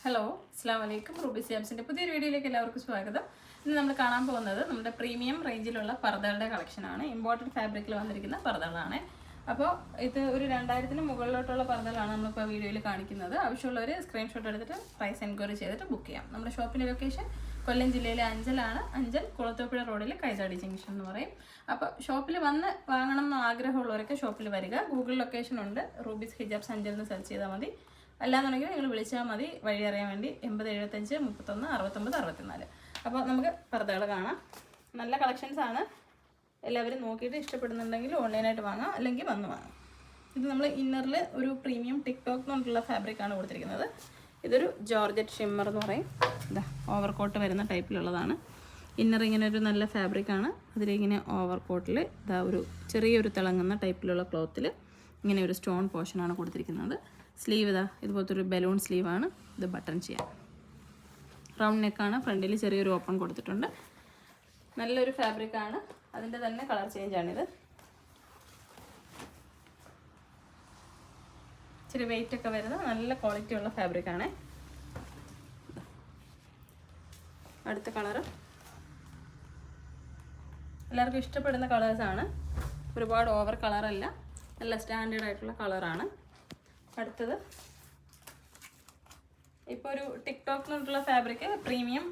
Hello, അസ്സാം വലൈക്കും. Ruby സിയാബ്സിൻ്റെ പുതിയൊരു വീഡിയോയിലേക്ക് എല്ലാവർക്കും സ്വാഗതം. ഇന്ന് നമ്മൾ കാണാൻ പോകുന്നത് നമ്മുടെ പ്രീമിയം റേഞ്ചിലുള്ള പർദ്ദകളുടെ കളക്ഷനാണ്. ഇമ്പോർട്ടഡ് ഫാബ്രിക്കിൽ വന്നിരിക്കുന്ന പർദ്ദകളാണ്. അപ്പോൾ ഇത് ഒരു 2000-ന് മുകളിലോട്ടുള്ള പർദ്ദകളാണ് നമ്മളിപ്പോൾ വീഡിയോയിൽ കാണിക്കുന്നത്. ആവശ്യമുള്ളവർ സ്ക്രീൻഷോട്ട് എടുത്തിട്ട് പ്രൈസ് എൻക്വയറി ചെയ്തിട്ട് ബുക്ക് ചെയ്യാം. നമ്മുടെ ഷോപ്പിൻ്റെ ലൊക്കേഷൻ കൊല്ലം ജില്ലയിലെ അഞ്ചലാണ്. അഞ്ചൽ കുളത്തൂപ്പുഴ റോഡിൽ കൈതാടി ജംഗ്ഷൻ എന്ന് പറയും. അപ്പോൾ ഷോപ്പിൽ വന്ന് വാങ്ങണം എന്ന് ആഗ്രഹമുള്ളവരൊക്കെ ഷോപ്പിൽ വരിക. ഗൂഗിൾ ലൊക്കേഷൻ ഉണ്ട്, റൂബീസ് ഹിജാബ്സ് അഞ്ചൽ എന്ന് സെർച്ച് ചെയ്താൽ മതി. അല്ലാന്നുണ്ടെങ്കിൽ നിങ്ങൾ വിളിച്ചാൽ മതി വഴി അറിയാൻ വേണ്ടി. 8075 31 69 64. അപ്പോൾ നമുക്ക് പർദ്ദകൾ കാണാം. നല്ല കളക്ഷൻസ് ആണ്. എല്ലാവരും നോക്കിയിട്ട് ഇഷ്ടപ്പെടുന്നുണ്ടെങ്കിൽ ഓൺലൈനായിട്ട് വാങ്ങാം, അല്ലെങ്കിൽ വന്ന് വാങ്ങാം. ഇത് നമ്മൾ ഇന്നറിൽ ഒരു പ്രീമിയം ടിക്ടോക്ക് എന്നുള്ള ഫാബ്രിക്കാണ് കൊടുത്തിരിക്കുന്നത്. ഇതൊരു ജോർജറ്റ് ഷിമ്മർ എന്ന് പറയും. ഇതാ ഓവർകോട്ട് വരുന്ന ടൈപ്പിലുള്ളതാണ്. ഇന്നർ ഇങ്ങനെ ഒരു നല്ല ഫാബ്രിക്കാണ്. അതിലിങ്ങനെ ഓവർകോട്ടിൽ ഇതാ ഒരു ചെറിയൊരു തിളങ്ങുന്ന ടൈപ്പിലുള്ള ക്ലോത്തിൽ ഇങ്ങനെ ഒരു സ്റ്റോൺ പോർഷനാണ് കൊടുത്തിരിക്കുന്നത്. സ്ലീവ് ഇതാ ഇതുപോലത്തെ ഒരു ബലൂൺ സ്ലീവാണ്. ഇത് ബട്ടൺ ചെയ്യാം. റൗണ്ട് നെക്കാണ്. ഫ്രണ്ടിൽ ചെറിയൊരു ഓപ്പൺ കൊടുത്തിട്ടുണ്ട്. നല്ലൊരു ഫാബ്രിക്കാണ്. അതിൻ്റെ തന്നെ കളർ ചേഞ്ചാണിത്. ഇച്ചിരി വെയിറ്റ് ഒക്കെ വരുന്ന നല്ല ക്വാളിറ്റി ഉള്ള ഫാബ്രിക്കാണ്. അടുത്ത കളറ് എല്ലാവർക്കും ഇഷ്ടപ്പെടുന്ന കളേഴ്സാണ്. ഒരുപാട് ഓവർ കളറല്ല, നല്ല സ്റ്റാൻഡേർഡ് ആയിട്ടുള്ള കളറാണ്. അടുത്തത് ഇപ്പോൾ ഒരു ടിക്ടോക്ക് എന്നുള്ള ഫാബ്രിക് പ്രീമിയം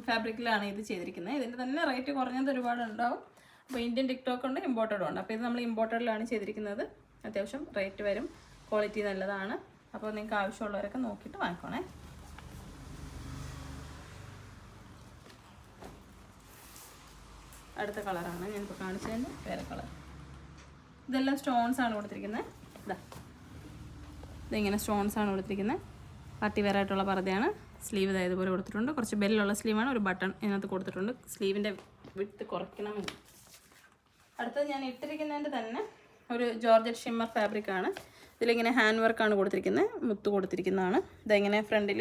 ഫാബ്രിക്കിലാണ് ഇത് ചെയ്തിരിക്കുന്നത്. ഇതിൻ്റെ തന്നെ റേറ്റ് കുറഞ്ഞത് ഒരുപാട് ഉണ്ടാവും. അപ്പോൾ ഇന്ത്യൻ ടിക്ടോക്ക് ഉണ്ട്, ഇമ്പോർട്ടഡും ഉണ്ട്. അപ്പോൾ ഇത് നമ്മൾ ഇമ്പോർട്ടഡിലാണ് ചെയ്തിരിക്കുന്നത്. അത്യാവശ്യം റേറ്റ് വരും, ക്വാളിറ്റി നല്ലതാണ്. അപ്പോൾ നിങ്ങൾക്ക് ആവശ്യമുള്ളവരൊക്കെ നോക്കിയിട്ട് വാങ്ങിക്കോണേ. അടുത്ത കളറാണ് ഞാനിപ്പോൾ കാണിച്ചതിൻ്റെ വേറെ കളർ. ഇതെല്ലാം സ്റ്റോൺസ് ആണ് കൊടുത്തിരിക്കുന്നത്. ഇതിങ്ങനെ സ്റ്റോൺസ് ആണ് കൊടുത്തിരിക്കുന്നത്. പാർട്ടി വെയർ ആയിട്ടുള്ള പർദ്ദയാണ്. സ്ലീവ് ഇതായത് പോലെ കൊടുത്തിട്ടുണ്ട്. കുറച്ച് ബെല്ലുള്ള സ്ലീവാണ്. ഒരു ബട്ടൺ ഇതിനകത്ത് കൊടുത്തിട്ടുണ്ട്, സ്ലീവിൻ്റെ വിഡ്ത്ത് കുറയ്ക്കണമെന്ന്. അടുത്തത് ഞാൻ ഇട്ടിരിക്കുന്നതിൻ്റെ തന്നെ ഒരു ജോർജറ്റ് ഷിമ്മർ ഫാബ്രിക്കാണ്. ഇതിലിങ്ങനെ ഹാൻഡ് വർക്കാണ് കൊടുത്തിരിക്കുന്നത്, മുത്ത് കൊടുത്തിരിക്കുന്നതാണ്. ഇതെങ്ങനെ ഫ്രണ്ടിൽ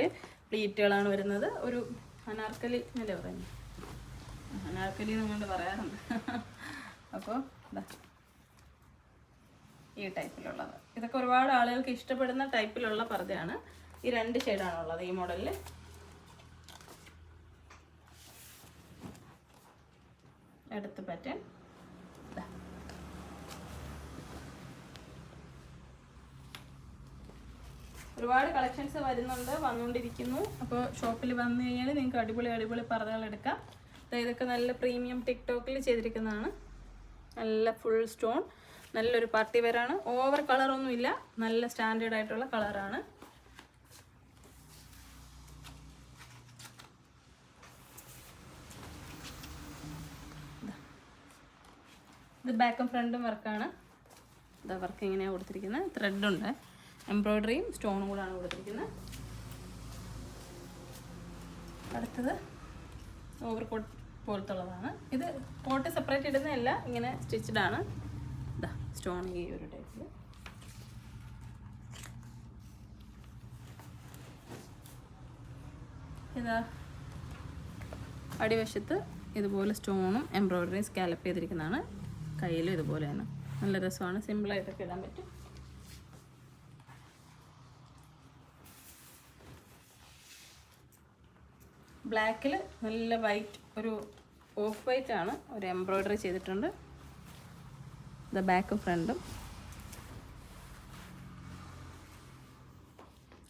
പ്ലീറ്റുകളാണ് വരുന്നത്. ഒരു അനാർക്കലി എന്നല്ലേ പറയുന്നത്, അനാർക്കലി എന്നുകൊണ്ട് പറയാറുണ്ട്. അപ്പോൾ ഇതാ ഈ ടൈപ്പിലുള്ളത്. ഇതൊക്കെ ഒരുപാട് ആളുകൾക്ക് ഇഷ്ടപ്പെടുന്ന ടൈപ്പിലുള്ള പർദ്ദയാണ്. ഈ 2 ഷെയ്ഡാണുള്ളത് ഈ മോഡലിൽ. അടുത്ത പാറ്റേൺ ഒരുപാട് കളക്ഷൻസ് വരുന്നുണ്ട്, വന്നുകൊണ്ടിരിക്കുന്നു. അപ്പോൾ ഷോപ്പിൽ വന്നു കഴിഞ്ഞാൽ നിങ്ങൾക്ക് അടിപൊളി പർദ്ദകൾ എടുക്കാം. ഇതൊക്കെ നല്ല പ്രീമിയം ടിക്ടോക്കിൽ ചെയ്തിരിക്കുന്നതാണ്. നല്ല ഫുൾ സ്റ്റോൺ, നല്ലൊരു പാർട്ടി വെയറാണ്. ഓവർ കളറൊന്നും ഇല്ല, നല്ല സ്റ്റാൻഡേർഡ് ആയിട്ടുള്ള കളറാണ്. ഇത് ബാക്കും ഫ്രണ്ടും വർക്കാണ്. ഇതാ വർക്ക് ഇങ്ങനെയാണ് കൊടുത്തിരിക്കുന്നത്. ത്രെഡുണ്ട്, എംബ്രോയ്ഡറിയും സ്റ്റോണും കൂടാണ് കൊടുത്തിരിക്കുന്നത്. അടുത്തത് ഓവർ കോട്ട് പോലത്തുള്ളതാണ്. ഇത് കോട്ട് സെപ്പറേറ്റ് ഇടുന്നതല്ല, ഇങ്ങനെ സ്റ്റിച്ച്ഡ് ആണ്. ഇതാ സ്റ്റോൺ ഈ ഒരു ടൈപ്പിൽ. ഇതാ അടിവശത്ത് ഇതുപോലെ സ്റ്റോണും എംബ്രോയ്ഡറിയും സ്കാലപ്പ് ചെയ്തിരിക്കുന്നതാണ്. കയ്യിലും ഇതുപോലെയാണ്. നല്ല രസമാണ്, സിമ്പിളായിട്ടൊക്കെ ഇടാൻ പറ്റും. ബ്ലാക്കിൽ നല്ല വൈറ്റ്, ഒരു ഓഫ് വൈറ്റ് ആണ്, ഒരു എംബ്രോയ്ഡറി ചെയ്തിട്ടുണ്ട്. ഇത് ബാക്കും ഫ്രണ്ടും.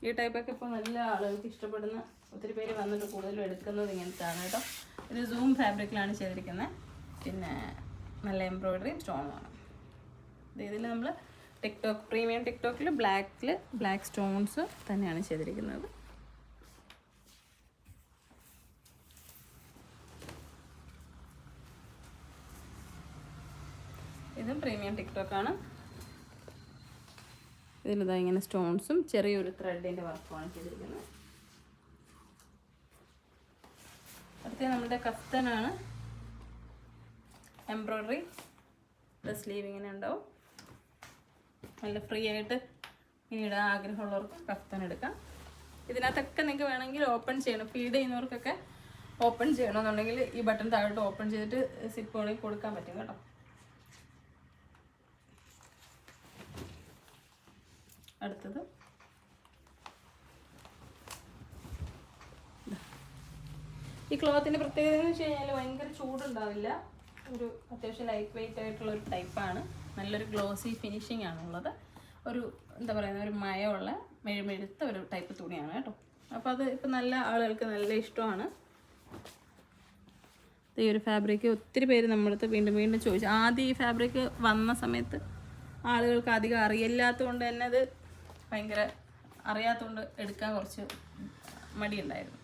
ഈ ടൈപ്പൊക്കെ ഇപ്പോൾ നല്ല ആളുകൾക്ക് ഇഷ്ടപ്പെടുന്ന ഒത്തിരി പേര് വന്നിട്ട് കൂടുതലും എടുക്കുന്നത് ഇങ്ങനത്താണ് കേട്ടോ. ഇത് സൂം ഫാബ്രിക്കിലാണ് ചെയ്തിരിക്കുന്നത്. പിന്നെ നല്ല എംബ്രോയ്ഡറിയും സ്റ്റോണുമാണ്. ഇതിൽ നമ്മൾ ടിക്ടോക്ക് പ്രീമിയം ടിക്ടോക്കിൽ ബ്ലാക്ക് സ്റ്റോൺസ് തന്നെയാണ് ചെയ്തിരിക്കുന്നത്. ഇതും പ്രീമിയം ടിക്ടോക്കാണ്. ഇതിലിതാ ഇങ്ങനെ സ്റ്റോൺസും ചെറിയൊരു ത്രെഡിൻ്റെ വർക്കുമാണ് ചെയ്തിരിക്കുന്നത്. അടുത്ത നമ്മുടെ കഫ്താനാണ്. എംബ്രോയ്ഡറി, സ്ലീവ് ഇങ്ങനെ ഉണ്ടാവും. നല്ല ഫ്രീ ആയിട്ട് ഇനി ഇടാൻ ആഗ്രഹമുള്ളവർക്ക് കഫ്താൻ എടുക്കാം. ഇതിനകത്തൊക്കെ നിങ്ങൾക്ക് വേണമെങ്കിൽ ഓപ്പൺ ചെയ്യണം. ഫീഡ് ചെയ്യുന്നവർക്കൊക്കെ ഓപ്പൺ ചെയ്യണമെന്നുണ്ടെങ്കിൽ ഈ ബട്ടൺ താഴോട്ട് ഓപ്പൺ ചെയ്തിട്ട് സിപ്പ് വേണമെങ്കിൽ കൊടുക്കാൻ പറ്റും കേട്ടോ. അടുത്തത് ഈ ക്ലോത്തിൻ്റെ പ്രത്യേകത എന്ന് വെച്ച് കഴിഞ്ഞാൽ ഭയങ്കര ചൂടുണ്ടാവില്ല, ഒരു അത്യാവശ്യം ലൈറ്റ് വെയിറ്റ് ആയിട്ടുള്ള ഒരു ടൈപ്പാണ്. നല്ലൊരു ഗ്ലോസി ഫിനിഷിംഗ് ആണുള്ളത്. ഒരു എന്താ പറയുന്ന ഒരു മയമുള്ള മെഴുമെഴുത്ത ഒരു ടൈപ്പ് തുണിയാണ് കേട്ടോ. അപ്പോൾ അത് ഇപ്പം നല്ല ആളുകൾക്ക് നല്ല ഇഷ്ടമാണ്. ഈ ഒരു ഫാബ്രിക് ഒത്തിരി പേര് നമ്മളടുത്ത് വീണ്ടും വീണ്ടും ചോദിച്ചു. ആദ്യം ഈ ഫാബ്രിക് വന്ന സമയത്ത് ആളുകൾക്ക് അധികം അറിയില്ലാത്തത് കൊണ്ട് തന്നെ അത് ഭയങ്കര അറിയാത്തതുകൊണ്ട് എടുക്കാൻ കുറച്ച് മടിയുണ്ടായിരുന്നു.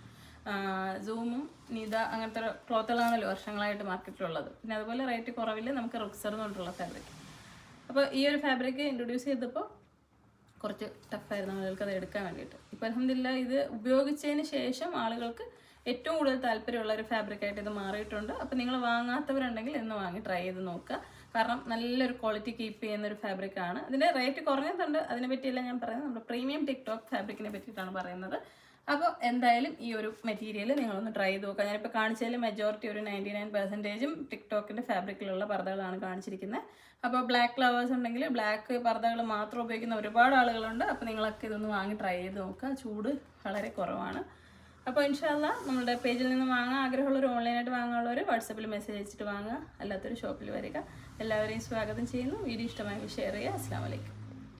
സൂമും നിത അങ്ങനത്തെ ക്ലോത്തുകളാണല്ലോ വർഷങ്ങളായിട്ട് മാർക്കറ്റിലുള്ളത്. പിന്നെ അതുപോലെ റേറ്റ് കുറവിൽ നമുക്ക് റുക്സർ എന്ന് പറഞ്ഞിട്ടുള്ള ഫാബ്രിക്. അപ്പോൾ ഈ ഒരു ഫാബ്രിക് ഇൻട്രൊഡ്യൂസ് ചെയ്തപ്പോൾ കുറച്ച് ടഫായിരുന്നു ആളുകൾക്ക് അത് എടുക്കാൻ വേണ്ടിയിട്ട്. ഇപ്പോൾ അൽഹംദുലില്ലാ ഇത് ഉപയോഗിച്ചതിന് ശേഷം ആളുകൾക്ക് ഏറ്റവും കൂടുതൽ താല്പര്യമുള്ള ഒരു ഫാബ്രിക്കായിട്ട് ഇത് മാറിയിട്ടുണ്ട്. അപ്പോൾ നിങ്ങൾ വാങ്ങാത്തവരുണ്ടെങ്കിൽ ഇന്ന് വാങ്ങി ട്രൈ ചെയ്ത് നോക്കുക. കാരണം നല്ലൊരു ക്വാളിറ്റി കീപ്പ് ചെയ്യുന്ന ഒരു ഫാബ്രിക്കാണ്. അതിൻ്റെ റേറ്റ് കുറഞ്ഞതുണ്ട്, അതിനെ പറ്റിയല്ല ഞാൻ പറയുന്നത്, നമ്മുടെ പ്രീമിയം ടിക്ടോക്ക് ഫാബ്രിക്കിനെ പറ്റിയിട്ടാണ് പറയുന്നത്. അപ്പോൾ എന്തായാലും ഈ ഒരു മെറ്റീരിയൽ നിങ്ങളൊന്ന് ട്രൈ ചെയ്ത് നോക്കുക. ഞാനിപ്പോൾ കാണിച്ചതിൽ മെജോറിറ്റി ഒരു 99% ടിക്ടോക്കിൻ്റെ ഫാബ്രിക്കിലുള്ള പർദ്ദകളാണ് കാണിച്ചിരിക്കുന്നത്. അപ്പോൾ ബ്ലാക്ക് ഫ്ലവേഴ്സ് ഉണ്ടെങ്കിൽ ബ്ലാക്ക് പർദ്ദകൾ മാത്രം ഉപയോഗിക്കുന്ന ഒരുപാട് ആളുകളുണ്ട്. അപ്പോൾ നിങ്ങളൊക്കെ ഇതൊന്ന് വാങ്ങി ട്രൈ ചെയ്ത് നോക്കുക. ചൂട് വളരെ കുറവാണ്. അപ്പോൾ ഇൻഷാല്ലാ നമ്മുടെ പേജിൽ നിന്ന് വാങ്ങാൻ ആഗ്രഹമുള്ളവർ, ഓൺലൈനായിട്ട് വാങ്ങാനുള്ളവർ വാട്സപ്പിൽ മെസ്സേജ് അയച്ചിട്ട് വാങ്ങുക, അല്ലാത്തൊരു ഷോപ്പിൽ വരിക. എല്ലാവരെയും സ്വാഗതം ചെയ്യുന്നു. വീഡിയോ ഇഷ്ടമായെങ്കിൽ ഷെയർ ചെയ്യുക. അസ്സലാമു അലൈക്കും.